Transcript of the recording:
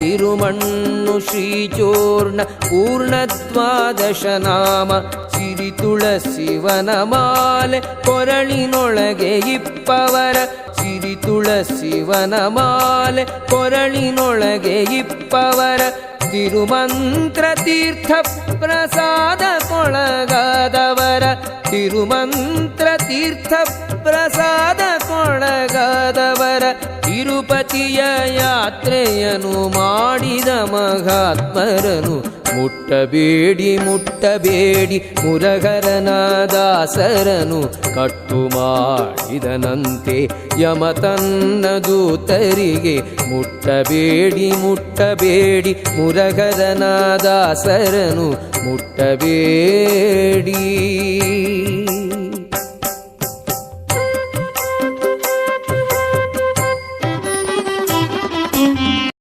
ತಿರುಮಣ್ಣು ಶ್ರೀಚೂರ್ಣ ಪೂರ್ಣದ್ವಾದಶ ನಾಮ ಸಿರಿ ತುಳಸಿವನ ಮಾಲೆ ಕೊರಳಿನೊಳಗೆ ಇಪ್ಪವರ ಸಿರಿ ತುಳಸಿವನ ಮಾಲೆ ಕೊರಳಿನೊಳಗೆ ಇಪ್ಪವರ ತಿರುಮಂತ್ರ ತೀರ್ಥ ಪ್ರಸಾದ ಕೊಳಗಾದವರ ತಿರುಮಂತ್ರ ತೀರ್ಥ ಪ್ರಸಾದ ಕೊಳಗಾದವರ ತಿರುಪತಿಯ ಯಾತ್ರೆಯನ್ನು ಮಾಡಿದ ಮಹಾತ್ಮರನು ಮುಟ್ಟಬೇಡಿ ಮುಟ್ಟಬೇಡಿ ಮುರಘರನ ದಾಸರನು ಕಟ್ಟು ಮಾಡಿದನಂತೆ ಯಮ ತನ್ನ ದೂತರಿಗೆ ಮುಟ್ಟಬೇಡಿ ಮುಟ್ಟಬೇಡಿ ಮುರಘರನ ದಾಸರನು ಮುಟ್ಟಬೇಡಿ.